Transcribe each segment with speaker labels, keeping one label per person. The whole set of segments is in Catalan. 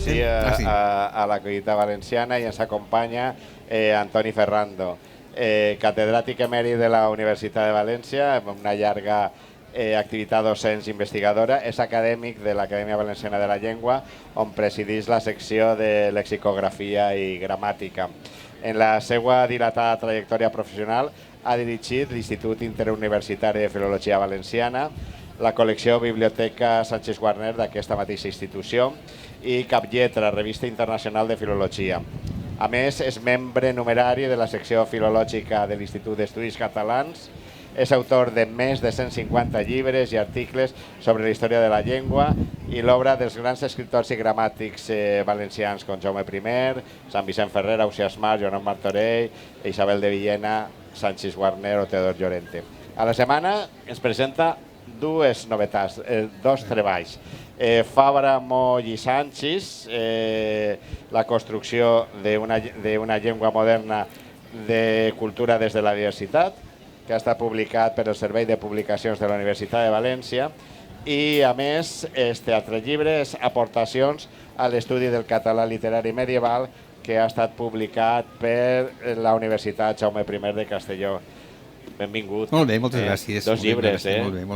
Speaker 1: així a la collita valenciana i ens acompanya Antoni Ferrando, catedràtic emèrit de la Universitat de València, amb una llarga activitat docent investigadora. És acadèmic de l'Acadèmia Valenciana de la Llengua, on presideix la secció de lexicografia i gramàtica. En la seva dilatada trajectòria professional ha dirigit l'Institut Interuniversitari de Filologia Valenciana, la col·lecció Biblioteca Sánchez Guarner d'aquesta mateixa institució i Caplletra, revista internacional de filologia. A més, és membre numerari de la secció filològica de l'Institut d'Estudis Catalans. És autor de més de 150 llibres i articles sobre la història de la llengua i l'obra dels grans escriptors i gramàtics valencians com Jaume I, Sant Vicent Ferrer, Ausiàs Mas, Joan Martorell, Isabel de Villena, Sánchez Guarner o Teodor Llorente. A la setmana ens presenta dues novetats, dos treballs. Fabra, Moll i Sanchis, la construcció d'una llengua moderna de cultura des de la diversitat, que ha estat publicat per el Servei de Publicacions de la Universitat de València, i a més este altre llibre és Aportacions a l'estudi del català literari medieval, que ha estat publicat per la Universitat Jaume I de Castelló. Benvingut.
Speaker 2: Molt bé, moltes gràcies.
Speaker 1: Dos llibres,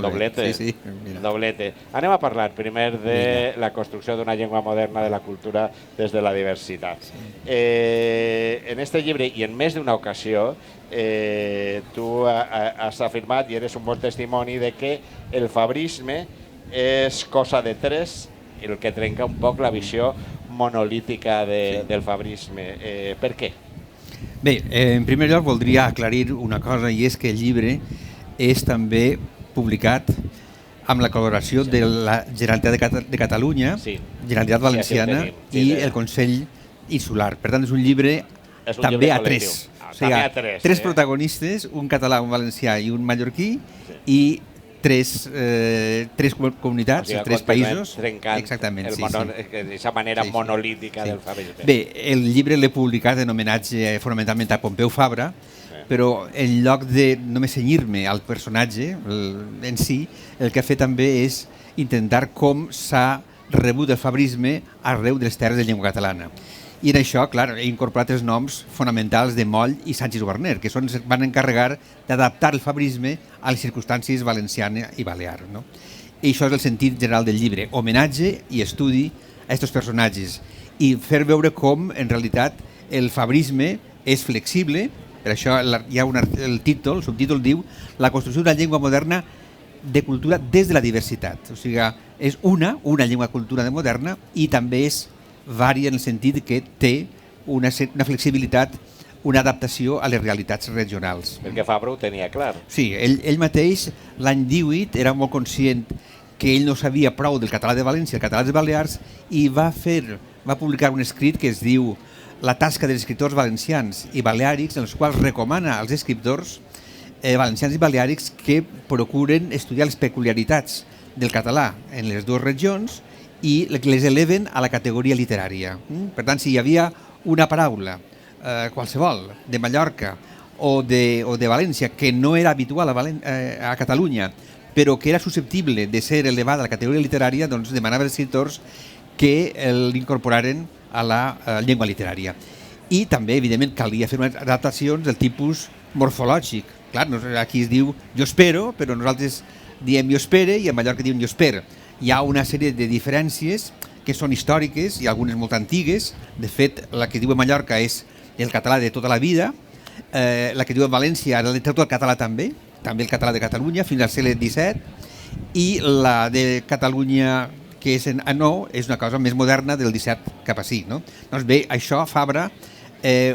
Speaker 1: doblete.
Speaker 2: Sí,
Speaker 1: doblete. Anem a parlar primer de la construcció d'una llengua moderna de la cultura des de la diversitat. En este llibre i en més d'una ocasió tu has afirmat i eres un bon testimoni de que el fabrisme és cosa de tres, el que trenca un poc la visió monolítica del fabrisme. Per què?
Speaker 2: Bé, en primer lloc voldria aclarir una cosa, i és que el llibre és també publicat amb la col·laboració de la Generalitat de Catalunya, Generalitat Valenciana i el Consell Insular. Per tant, és un llibre també a tres. O sigui, tres protagonistes, un català, un valencià i un mallorquí, i tres comunitats, tres països.
Speaker 1: Exactament, d'aquesta manera monolítica del fabrisme.
Speaker 2: Bé, el llibre l'he publicat en homenatge fonamentalment a Pompeu Fabra, però en lloc de només cenyir-me al personatge en si, el que he fet també és intentar com s'ha rebut el fabrisme arreu de les terres de llengua catalana. I en això, clar, he incorporat els noms fonamentals de Moll i Sánchez Guarner, que van encarregar d'adaptar el fabrisme a les circumstàncies valenciana i balear. I això és el sentit general del llibre, homenatge i estudi a aquests personatges i fer veure com, en realitat, el fabrisme és flexible. Per això hi ha el subtítol diu La construcció d'una llengua moderna de cultura des de la diversitat. O sigui, és una llengua cultura moderna i també és varia en el sentit que té una flexibilitat, una adaptació a les realitats regionals.
Speaker 1: Perquè Fabra ho tenia clar.
Speaker 2: Sí, ell mateix l'any 18 era molt conscient que ell no sabia prou del català de València, el català de Balears, i va publicar un escrit que es diu La tasca dels escriptors valencians i baleàrics, en els quals recomana als escriptors valencians i baleàrics que procuren estudiar les peculiaritats del català en les dues regions i les eleven a la categoria literària. Per tant, si hi havia una paraula qualsevol de Mallorca o de València que no era habitual a Catalunya, però que era susceptible de ser elevada a la categoria literària, doncs demanava als escriptors que l'incorporaren a la llengua literària. I també, evidentment, calia fer unes adaptacions del tipus morfològic. Clar, aquí es diu jo espero, però nosaltres diem jo espere i a Mallorca diuen jo espero. Hi ha una sèrie de diferències que són històriques i algunes molt antigues. De fet, la que diu a Mallorca és el català de tota la vida, la que diu a València era tot el català també el català de Catalunya fins al segle XVII, i la de Catalunya que és en A9 és una cosa més moderna del XVII cap a sí. Doncs bé, això Fabra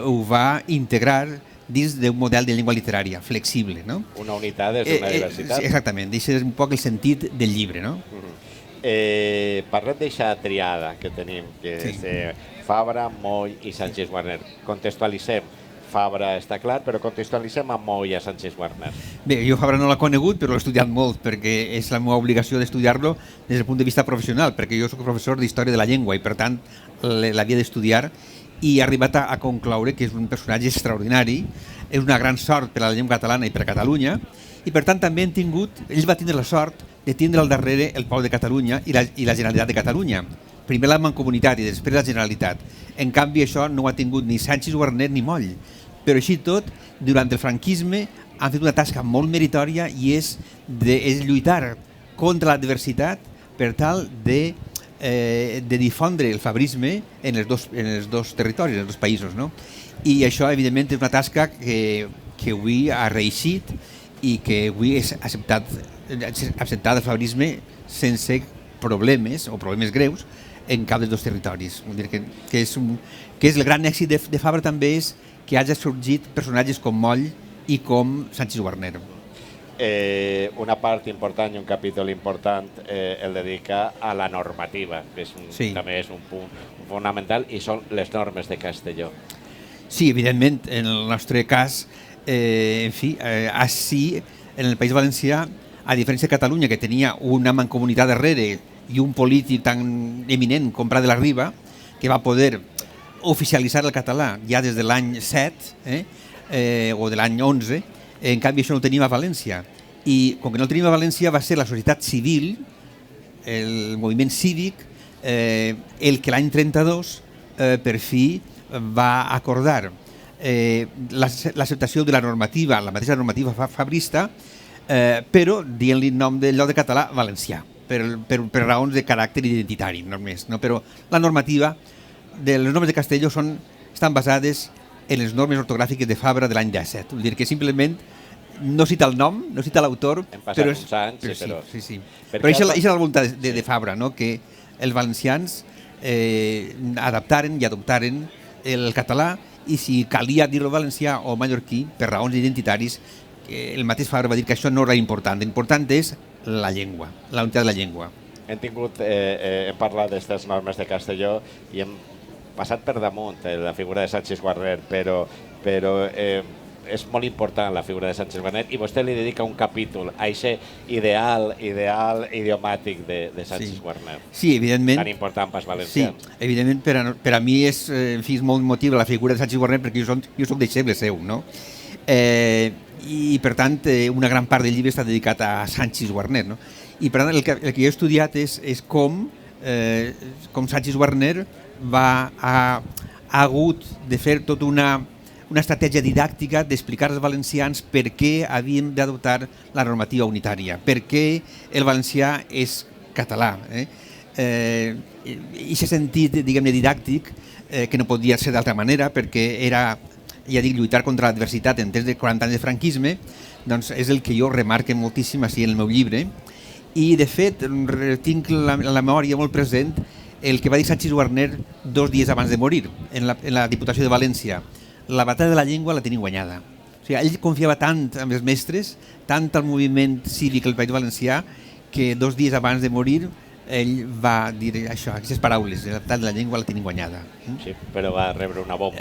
Speaker 2: ho va integrar dins d'un model de llengua literària, flexible.
Speaker 1: Una unitat des d'una diversitat.
Speaker 2: Exactament, això és un poc el sentit del llibre.
Speaker 1: Parlem d'aquesta triada que tenim, que és Fabra, Moll i Sánchez Guarner. Contextualitzem. Fabra està clar, però contextualitzem a Moll i a Sánchez Guarner.
Speaker 2: Bé, jo Fabra no l'he conegut, però l'he estudiat molt, perquè és la meva obligació d'estudiar-lo des del punt de vista professional, perquè jo soc professor d'Història de la Llengua i, per tant, l'havia d'estudiar, i he arribat a concloure que és un personatge extraordinari, és una gran sort per a la llengua catalana i per a Catalunya, i per tant també ell va tindre la sort de tindre al darrere el poble de Catalunya i la Generalitat de Catalunya, primer la Mancomunitat i després la Generalitat. En canvi, això no ho ha tingut ni Sanchis Guarner ni Moll. Però així tot, durant el franquisme han fet una tasca molt meritòria i és lluitar contra l'adversitat per tal de difondre el fabrisme en els dos territoris, en els dos països. No? I això, evidentment, és una tasca que avui ha reeixit i que avui és acceptat el fabrisme sense problemes o problemes greus en cap dels dos territoris. Vull dir que és el gran èxit de Fabra també és que hagi sorgit personatges com Moll i com Sanchis Guarner.
Speaker 1: Una part important i un capítol important el dedica a la normativa, que també és un punt fonamental, i són les normes de Castelló.
Speaker 2: Sí, evidentment, en el nostre cas, així, en el País Valencià, a diferència de Catalunya, que tenia una mancomunitat darrere i un polític tan eminent com Prat de la Riba, que va poder oficialitzar el català ja des de l'any 7 o de l'any 11, en canvi això no ho tenim a València. I com que no el tenim a València va ser la societat civil, el moviment cívic, el que l'any 32 per fi va acordar l'acceptació de la normativa, la mateixa normativa fabrista, però dient-li nom del lloc de català valencià, per raons de caràcter identitari només. Però la normativa de les normes de Castelló estan basades en les normes ortogràfiques de Fabra de l'any 17. Vull dir que simplement no cita el nom, no cita l'autor,
Speaker 1: però uns anys,
Speaker 2: sí. Però això és la voluntat de Fabra, que els valencians adaptaren i adoptaren el català, i si calia dir-lo valencià o mallorquí per raons identitaris, el mateix Fabra va dir que això no era important. L'important és la llengua, la unitat de la llengua.
Speaker 1: Hem parlat d'aquestes normes de Castelló i hem passat per damunt la figura de Sanchis Guarner, però és molt important la figura de Sanchis Guarner i vostè li dedica un capítol a aquest ideal idiomàtic de Sanchis Guarner.
Speaker 2: Sí, evidentment.
Speaker 1: Tan important pels valencians.
Speaker 2: Sí, evidentment per a mi és molt motiu la figura de Sanchis Guarner perquè jo soc deixeble seu, no? I per tant una gran part del llibre està dedicat a Sanchis Guarner, no? I per tant el que jo he estudiat és com Sanchis Guarner ha hagut de fer tota una estratègia didàctica d'explicar als valencians per què havíem d'adoptar la normativa unitària, per què el valencià és català. I aquest sentit, diguem-ne, didàctic, que no podia ser d'altra manera, perquè era, ja dic, lluitar contra l'adversitat en temps de 40 anys de franquisme, doncs és el que jo remarque moltíssim així en el meu llibre. I, de fet, tinc la memòria molt present el que va dir Sanchis Guarner 2 dies abans de morir, en la Diputació de València. La batalla de la llengua la tenia guanyada. O sigui, ell confiava tant en els mestres, tant al moviment cívic del País Valencià, que 2 dies abans de morir ell va dir això, aquestes paraules, la batalla de la llengua la tenia guanyada.
Speaker 1: Sí, però va rebre una bomba.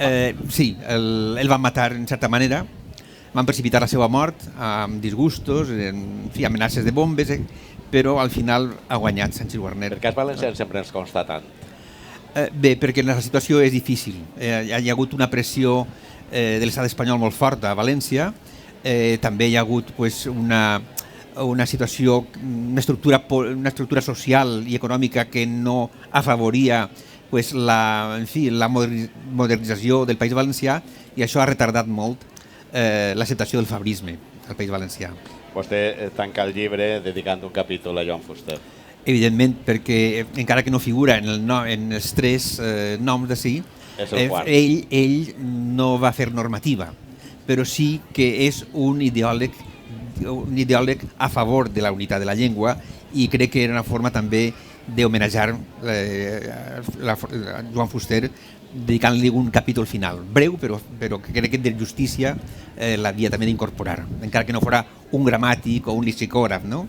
Speaker 2: Sí, el van matar en certa manera, van precipitar la seva mort amb disgustos, amenaces de bombes, però al final ha guanyat Sanchis Guarner.
Speaker 1: Per què els valencians sempre ens consta tant?
Speaker 2: Bé, perquè la situació és difícil. Hi ha hagut una pressió de l'estat espanyol molt forta a València, també hi ha hagut una situació, una estructura social i econòmica que no afavoria la modernització del País Valencià, i això ha retardat molt l'acceptació del fabrisme al País Valencià.
Speaker 1: Vostè tanca el llibre dedicant un capítol a Joan Fuster.
Speaker 2: Evidentment, perquè encara que no figura en els 3 noms d'ací, ell no va fer normativa, però sí que és un ideòleg a favor de la unitat de la llengua, i crec que era una forma també d'homenatjar Joan Fuster dedicant-li un capítol final, breu, però que crec que de justícia l'havia també d'incorporar, encara que no fos un gramàtic o un lexicògraf, no?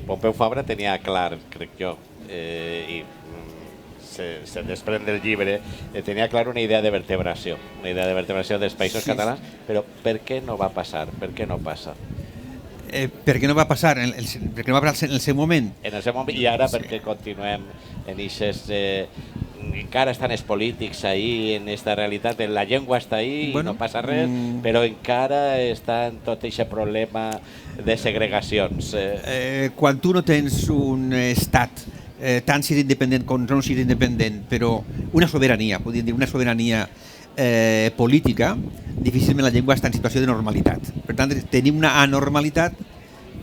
Speaker 1: Pompeu Fabra tenia clar, crec jo, i se desprèn del llibre, tenia clar una idea de vertebració dels països catalans, però per què no va passar? Per què no passa?
Speaker 2: Per què no va passar? Perquè no va passar en el seu moment.
Speaker 1: En el seu moment, i ara perquè continuem en aquestes... encara estan els polítics ahí, en aquesta realitat, la llengua està ahí i no passa res, però encara està en tot aquest problema de segregacions.
Speaker 2: Quan tu no tens un estat tant si és independent com no si és independent, però una sobirania, podríem dir, una sobirania política, difícilment la llengua està en situació de normalitat. Per tant, tenim una anormalitat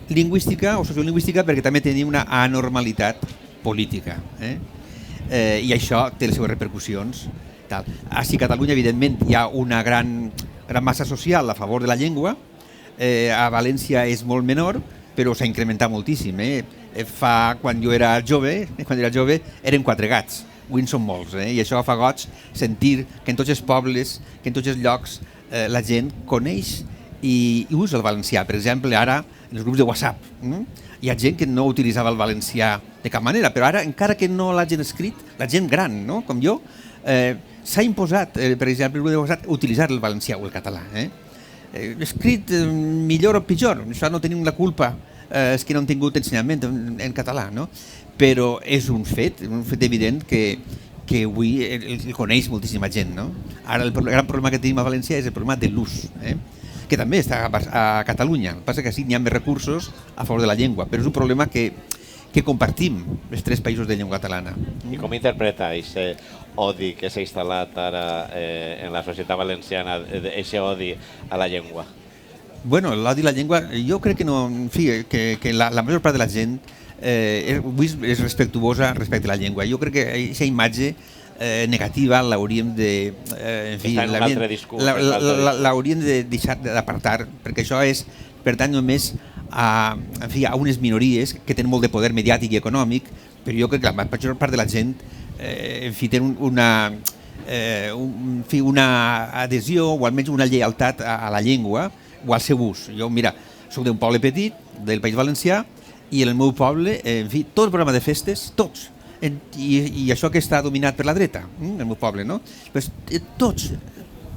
Speaker 2: lingüística o sociolingüística perquè també tenim una anormalitat política. I això té les seves repercussions. Així a Catalunya, evidentment, hi ha una gran massa social a favor de la llengua. A València és molt menor, però s'ha incrementat moltíssim. Quan jo era jove, eren 4 gats. Avui en són molts, i això fa goig sentir que en tots els pobles, que en tots els llocs la gent coneix i usa el valencià. Per exemple, ara, en els grups de WhatsApp, hi ha gent que no utilitzava el valencià de cap manera, però ara, encara que no l'hagin escrit, la gent gran, com jo, s'ha imposat, per exemple, en el grup de WhatsApp, utilitzar el valencià o el català. Escrit millor o pitjor, això no tenim la culpa, és que no han tingut ensenyament en català, però és un fet evident que avui el coneix moltíssima gent. Ara el gran problema que tenim a València és el problema de l'ús, que també està a Catalunya. El que passa és que sí, n'hi ha més recursos a favor de la llengua, però és un problema que compartim els 3 països de llengua catalana.
Speaker 1: I com interpreta aquest odi que s'ha instal·lat ara en la societat valenciana, aquest odi a la llengua?
Speaker 2: Bueno, l'odi a la llengua, jo crec que no, en fi, que la major part de la gent és respectuosa respecte a la llengua. Jo crec que aquesta imatge negativa l'hauríem de...
Speaker 1: Està en un altre discurs.
Speaker 2: L'hauríem de deixar d'apartar, perquè això pertany només a unes minories que tenen molt de poder mediàtic i econòmic, però jo crec que la major part de la gent té una adhesió o almenys una lleialtat a la llengua o al seu ús. Jo, mira, soc d'un poble petit, del País Valencià, i en el meu poble, tot el programa de festes, tots, i això que està dominat per la dreta, el meu poble, tots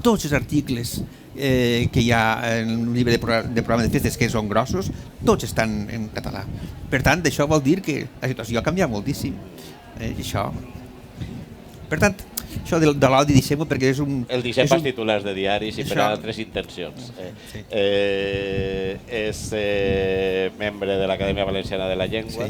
Speaker 2: els articles que hi ha en un llibre de programa de festes que són grossos, tots estan en català. Per tant, això vol dir que la situació ha canviat moltíssim. Per tant, això de l'odi deixem-ho perquè és un...
Speaker 1: El deixem pels titulars de diaris i per altres intencions. És membre de l'Acadèmia Valenciana de la Llengua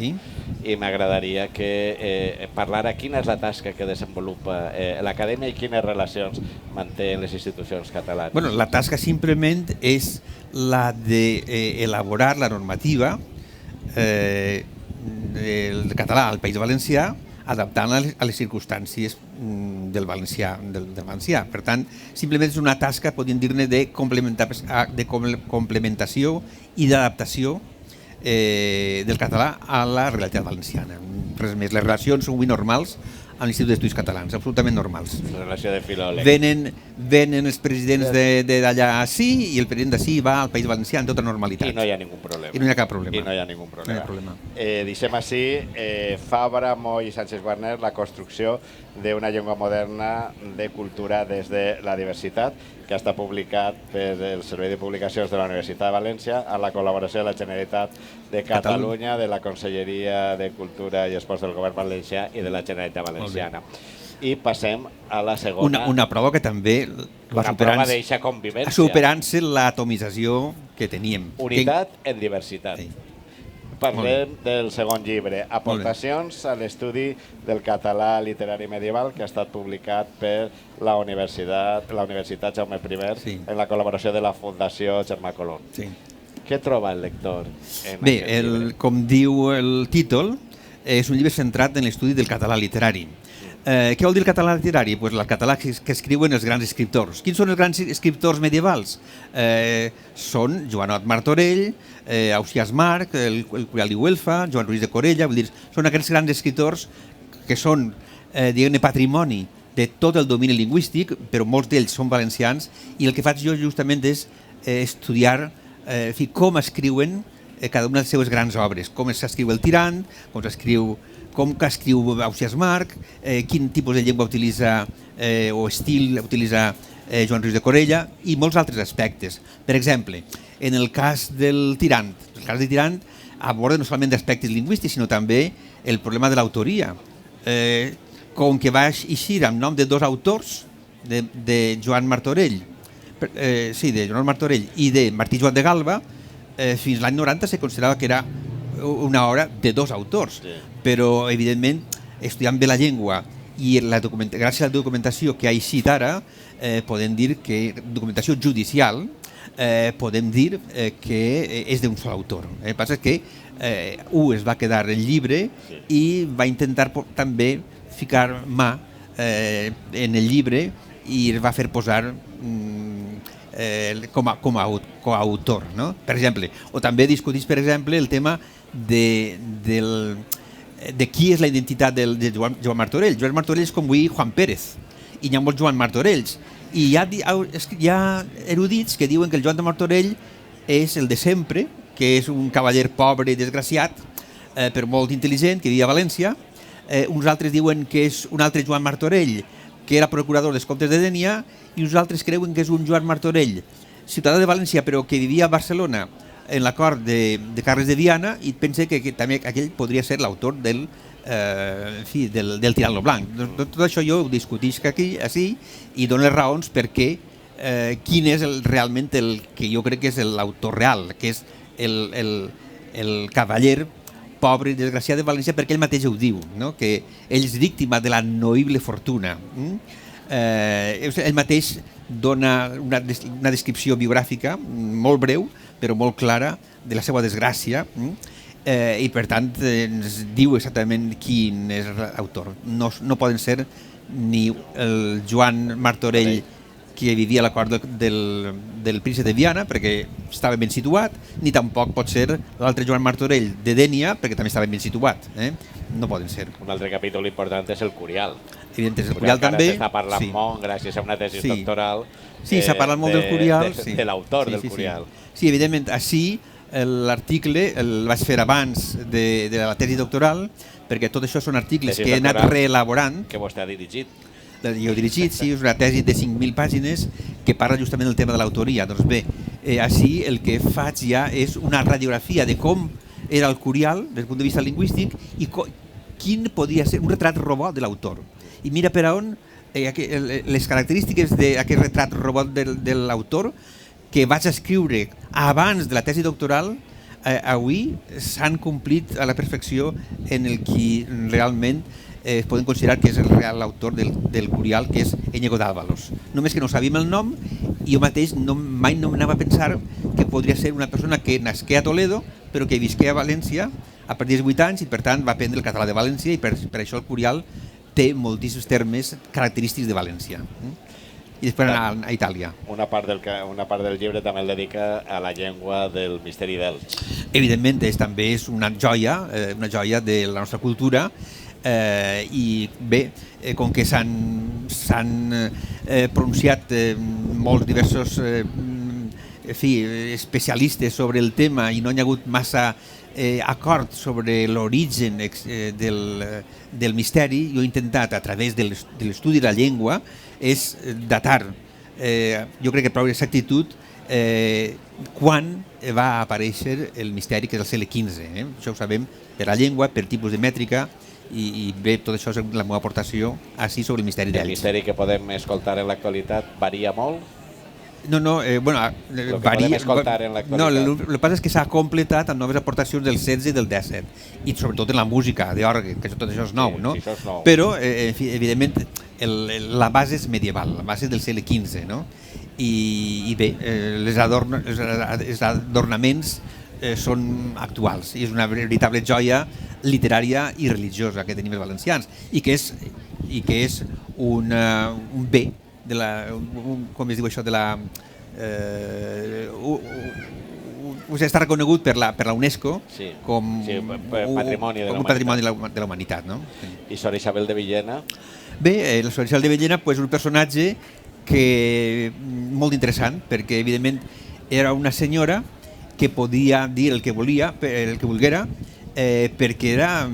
Speaker 1: i m'agradaria que parlara quina és la tasca que desenvolupa l'Acadèmia i quines relacions manté en les institucions catalanes.
Speaker 2: Bueno, la tasca simplement és la d'elaborar la normativa del català al País Valencià, adaptant-la a les circumstàncies del valencià. Per tant, simplement és una tasca, podríem dir-ne, de complementació i d'adaptació del català a la realitat valenciana. Res més, les relacions són avui normals a l'Institut d'Estudis Catalans, absolutament normals.
Speaker 1: La relació de filòleg.
Speaker 2: Venen els presidents d'allà ací i el president d'ací va al País Valencià en tota normalitat.
Speaker 1: I no hi ha ningú problema.
Speaker 2: I no hi ha cap problema.
Speaker 1: I no hi ha ningú problema. Deixem així, Fabra, Moll i Sánchez Guarner, la construcció d'una llengua moderna de cultura des de la diversitat, que està publicat per el Servei de Publicacions de la Universitat de València amb la col·laboració de la Generalitat de Catalunya, de la Conselleria de Cultura i Esports del Govern Valencià i de la Generalitat Valenciana. I passem a la segona.
Speaker 2: Una prova que també va superant-se l'atomització que teníem.
Speaker 1: Unitat en diversitat. Parlem del segon llibre, Aportacions a l'estudi del català literari medieval, que ha estat publicat per la Universitat Jaume I en la col·laboració de la Fundació Germà Colom. Què troba el lector?
Speaker 2: Bé, com diu el títol, és un llibre centrat en l'estudi del català literari. Què vol dir el català literari? Pues el català que escriuen els grans escriptors. Quins són els grans escriptors medievals? Són Joanot Martorell, Ausiàs Marc, el Curial i Güelfa, Joan Ruiz de Corella, vull dir, són aquests grans escripors que són, diguem-ne, patrimoni de tot el domini lingüístic, però molts d'ells són valencians, i el que faig jo justament és estudiar com escriuen cada una de les seves grans obres, com s'escriu el Tirant, com que escriu Ausiàs Marc, quin tipus de llengua utilitza o estil utilitza Joan Ruiz de Corella i molts altres aspectes. Per exemple, en el cas del Tirant, aborda no solament aspectes lingüístics, sinó també el problema de l'autoria. Com que va eixir amb nom de 2 autors, de Joan Martorell, i de Martí Joan de Galba, fins l'any 90 se considerava que era una obra de dos autors, però evidentment estudiant bé la llengua i gràcies a la documentació que ha eixit ara, podem dir que documentació judicial, podem dir que és d'un sol autor. El que passa és que es va quedar el llibre i va intentar també ficar mà en el llibre i es va fer posar com a coautor, no? Per exemple, o també discutís, per exemple, el tema de qui és la identitat de Joan Martorell. Joan Martorell és com avui Juan Pérez, i hi ha molts Joan Martorells. I hi ha erudits que diuen que el Joan de Martorell és el de sempre, que és un cavaller pobre i desgraciat, però molt intel·ligent, que vivia a València. Uns altres diuen que és un altre Joan Martorell, que era procurador dels Comtes de Dénia, i uns altres creuen que és un Joan Martorell, ciutadà de València, però que vivia a Barcelona en la cort de Carles de Viana, i pense que també aquell podria ser l'autor del Tirant-lo Blanc. Tot això jo ho discutisc així i dono les raons perquè quin és realment el que jo crec que és l'autor real, que és el cavaller pobre i desgraciat de València, perquè ell mateix ho diu, no? Que ell és víctima de la noïble fortuna. Ell mateix dona una descripció biogràfica molt breu, però molt clara, de la seva desgràcia, i per tant ens diu exactament quin és l'autor. No poden ser ni el Joan Martorell, que vivia a la cort del príncep de Viana, perquè estava ben situat, ni tampoc pot ser l'altre Joan Martorell de Dénia, perquè també estava ben situat. No poden ser.
Speaker 1: Un altre capítol important és el Curial.
Speaker 2: Evidentment, el Curial també.
Speaker 1: S'està parlant molt, gràcies a una tesi doctoral.
Speaker 2: Sí, s'ha parlat molt del Curial.
Speaker 1: De l'autor del Curial.
Speaker 2: Sí, evidentment, així l'article el vaig fer abans de la tesi doctoral, perquè tot això són articles que he anat reelaborant.
Speaker 1: Que vostè ha dirigit.
Speaker 2: Jo he dirigit, sí, és una tesi de 5.000 pàgines que parla justament del tema de l'autoria. Doncs bé, així el que faig ja és una radiografia de com era el Curial des del punt de vista lingüístic i quin podia ser un retrat robot de l'autor. I mira per on les característiques d'aquest retrat robot de l'autor que vaig escriure abans de la tesi doctoral avui s'han complit a la perfecció en el que realment es poden considerar que és el real autor del Curial, que és Íñigo d'Ávalos. Només que no sabíem el nom i jo mateix mai no anava a pensar que podria ser una persona que nasqué a Toledo però que visqué a València a partir dels 8 anys i per tant va aprendre el català de València i per això el Curial té moltíssims termes característics de València. I després anar a Itàlia.
Speaker 1: Una part del llibre també el dedica a la llengua del misteri d'Elx.
Speaker 2: Evidentment, també és una joia de la nostra cultura, i bé, com que s'han pronunciat molts diversos especialistes sobre el tema i no hi ha hagut massa acord sobre l'origen del misteri, jo he intentat a través de l'estudi de la llengua és datar, jo crec que prou exactitud, quan va aparèixer el misteri, que és el segle XV. Això ho sabem per la llengua, per tipus de mètrica, i bé, tot això és la meva aportació així sobre el misteri d'Elx.
Speaker 1: El misteri que podem escoltar en l'actualitat varia molt?
Speaker 2: No, bueno, varia. No, el que passa és que s'ha completat amb noves aportacions del 16 i del 17, i sobretot en la música d'orgue, que tot això és nou, no? Però, evidentment, la base és medieval, la base és del segle XV, no? I bé, els adornaments són actuals i és una veritable joia literària i religiosa que tenim els valencians i que és un bé de la, com es diu això, de la està reconegut per la UNESCO com un patrimoni de la humanitat, no?
Speaker 1: I Sor Isabel de Villena?
Speaker 2: Bé, Sor Isabel de Villena és un personatge molt interessant, perquè evidentment era una senyora que podia dir el que volguera, perquè era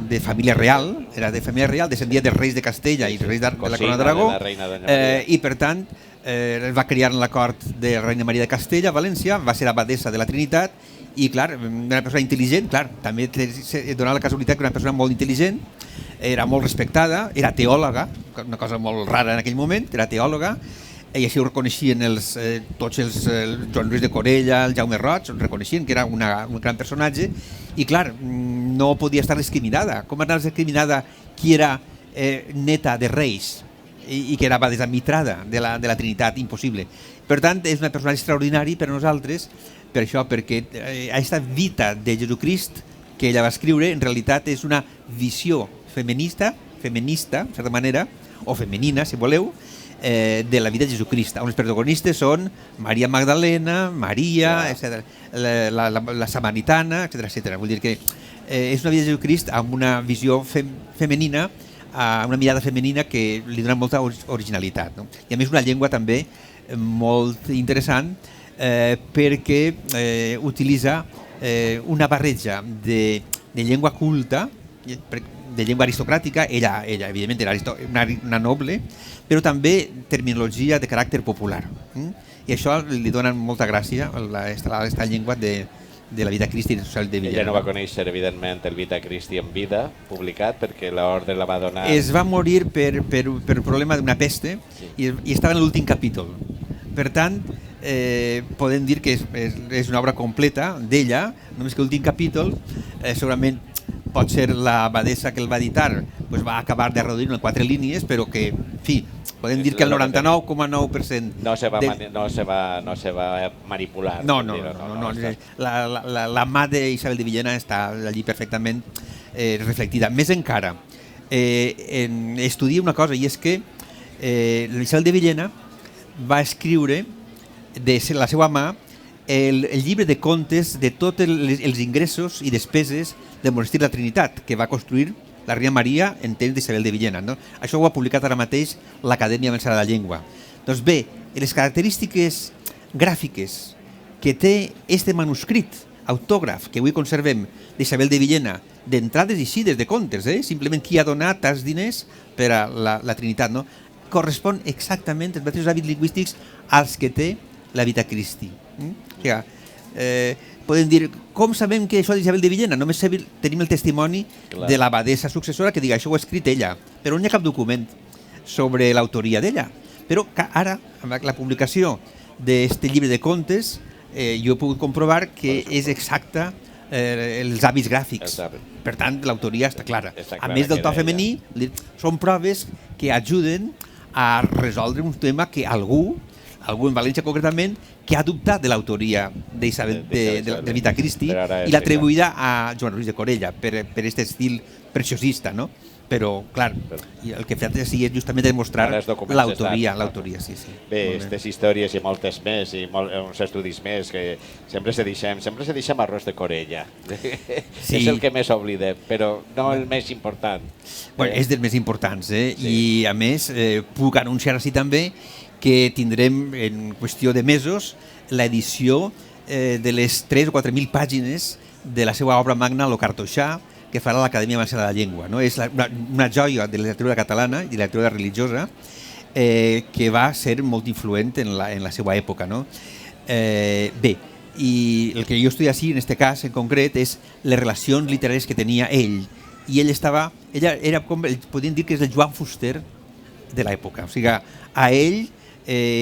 Speaker 2: de família real, descendia dels reis de Castella i reis de la Corona d'Aragó, i per tant es va criar en la cort de la reina Maria de Castella a València, va ser abadessa de la Trinitat i, clar, una persona intel·ligent, clar, també donava la casualitat que era una persona molt intel·ligent, era molt respectada, era teòloga, una cosa molt rara en aquell moment, era teòloga, i així ho reconeixien tots el Joan Lluís de Corella, el Jaume Roig, reconeixien que era un gran personatge, i clar, no podia estar discriminada. Com anar discriminada qui era neta de reis i que era abadessa mitrada de la Trinitat? Impossible. Per tant, és un personatge extraordinari per a nosaltres, per això, perquè aquesta vida de Jesucrist que ella va escriure, en realitat és una visió feminista, en certa manera, o femenina, si voleu, de la vida de Jesucrist. Els protagonistes són Maria Magdalena, Maria, etc., la samaritana, etc. Vull dir que és una vida de Jesucrist amb una visió femenina, una mirada femenina que li dona molta originalitat. No? I a més una llengua també molt interessant perquè utilitza una barreja de llengua culta, de llengua aristocràtica, ella evidentment era una noble, però també terminologia de caràcter popular. I això li dona molta gràcia a aquesta llengua de la Vita Christi social de Villena.
Speaker 1: Ella no va conèixer, evidentment, el Vita Christi en vida, publicat, perquè l'ordre la va donar...
Speaker 2: Es va morir per problema d'una peste i estava en l'últim capítol. Per tant, podem dir que és una obra completa d'ella, només que l'últim capítol segurament pot ser l'abadessa que el va editar, va acabar de reduir en 4 línies, però que, en fi, podem dir que el 99,9%
Speaker 1: no se va manipular.
Speaker 2: No. La mà d'Isabel de Villena està allí perfectament reflectida. Més encara, estudia una cosa, i és que l'Isabel de Villena va escriure de la seva mà el llibre de comptes de tots els ingressos i despeses del monestir de la Trinitat, que va construir la Reina Maria en temps d'Isabel de Villena. No? Això ho ha publicat ara mateix l'Acadèmia Valenciana de la Llengua. Doncs bé, les característiques gràfiques que té este manuscrit autògraf que avui conservem d'Isabel de Villena, d'entrades i eixides de comptes, simplement qui ha donat els diners per a la Trinitat, no? Correspon exactament els mateixos hàbits lingüístics als que té la Vita Christi. Podem dir, com sabem que això d'Isabel de Villena? Només tenim el testimoni de l'abadessa successora que diga això ho ha escrit ella, però no hi ha cap document sobre l'autoria d'ella. Però ara, amb la publicació d'aquest llibre de contes, jo he pogut comprovar que és exacte els hàbits gràfics. Per tant, l'autoria està clara. A més del to femení, són proves que ajuden a resoldre un tema que algú en València concretament, que ha dubtat de l'autoria d'Isabel de Vita Christi i l'ha atribuïda a Joan Lluís de Corella per aquest estil preciosista, no? Però, clar, el que he fet és justament demostrar l'autoria, sí.
Speaker 1: Bé, aquestes històries i moltes més, i uns estudis més, que sempre se deixem arròs de Corella. És el que més oblidem, però no el més important.
Speaker 2: És dels més importants, i a més puc anunciar així també que tindrem en qüestió de mesos l'edició de les 3 o 4.000 pàgines de la seva obra magna, Lo Cartoixà, que farà l'Acadèmia Valenciana de la Llengua. És una joia de la literatura catalana i de la literatura religiosa que va ser molt influent en la seva època. Bé, i el que jo estudio així, en aquest cas en concret, és les relacions literàries que tenia ell. I ella era com, podríem dir que és el Joan Fuster de l'època. O sigui, a ell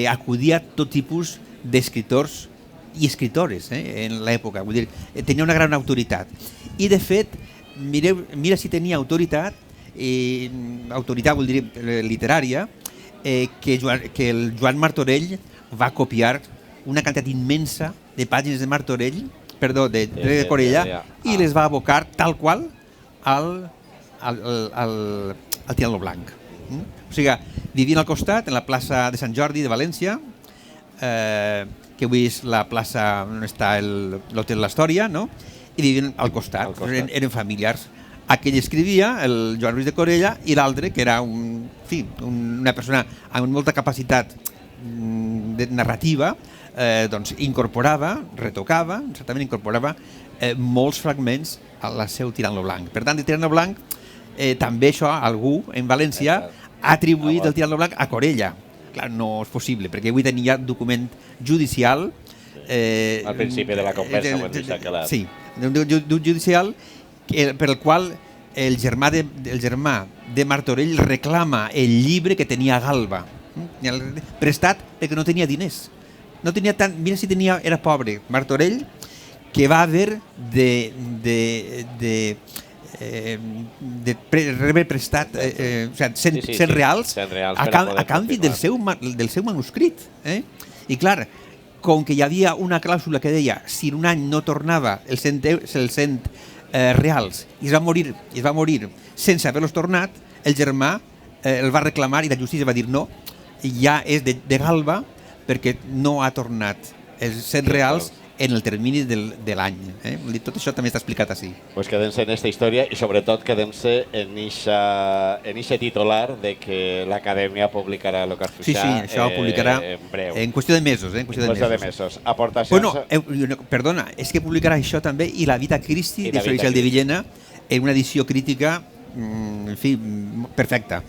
Speaker 2: acudia tot tipus d'escriptors i escritores en l'època. Vull dir, tenia una gran autoritat. I, de fet, mira si tenia autoritat, vull dir literària, que el Joan Martorell va copiar una quantitat immensa de pàgines de Martorell, de Corella, i les va abocar tal qual al Tirant lo Blanc. O sigui, vivien al costat, en la plaça de Sant Jordi de València, que avui és la plaça on està l'Hotel L'Astòria, no? I vivien al costat, eren familiars. Aquell escrivia, el Joan Lluís de Corella, i l'altre, que era una persona amb molta capacitat narrativa, doncs incorporava, retocava, certament incorporava molts fragments al seu Tirant lo Blanc. Per tant, el Tirant lo Blanc, també això algú en València ha atribuït el Tirant lo Blanc a Corella. Clar, no és possible, perquè avui tenia document judicial...
Speaker 1: Al principi de la conversa ho hem deixat clar.
Speaker 2: Sí, d'un judicial per el qual el germà de Martorell reclama el llibre que tenia a Galba. prestat perquè no tenia diners. No tenia tant, mira si tenia, era pobre, Martorell, que va haver de rebre prestat o sigui, 100 reals a canvi del seu manuscrit. I clar, com que hi havia una clàusula que deia si en un any no tornava els 100 reals i es va morir sense haver-los tornat, el germà el va reclamar i la justícia va dir no, ja és de Galba perquè no ha tornat els 100 reals en el termini de l'any. Tot això també està explicat així.
Speaker 1: Pues quedem-se en aquesta història i sobretot quedem-se en eixe titular de que l'Acadèmia publicarà el Cartoixà.
Speaker 2: Sí, això ho publicarà
Speaker 1: en breu.
Speaker 2: En qüestió de mesos. En qüestió de mesos.
Speaker 1: Aportacions...
Speaker 2: Perdona, és que publicarà això també i la Vita Christi de Felicial de Villena en una edició crítica, en fi, perfecta,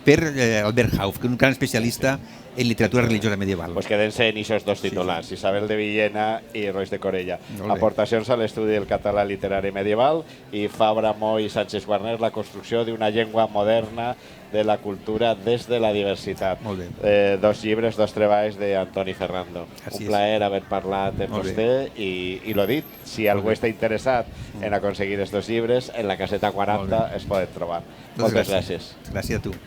Speaker 2: per Albert Hauff, que és un gran especialista en literatura religiosa medieval.
Speaker 1: Pues queden-se en aquests dos titulars, Isabel de Villena i Rois de Corella. Aportacions a l'estudi del català literari medieval i Fabra, Moll i Sánchez Guarner, la construcció d'una llengua moderna de la cultura des de la diversitat. Dos llibres, dos treballs d'Antoni Ferrando. Un plaer haver parlat amb vostè i l'ho dit, si algú està interessat en aconseguir aquests dos llibres, en la caseta 40 es poden trobar. Moltes gràcies.
Speaker 2: Gràcies a tu.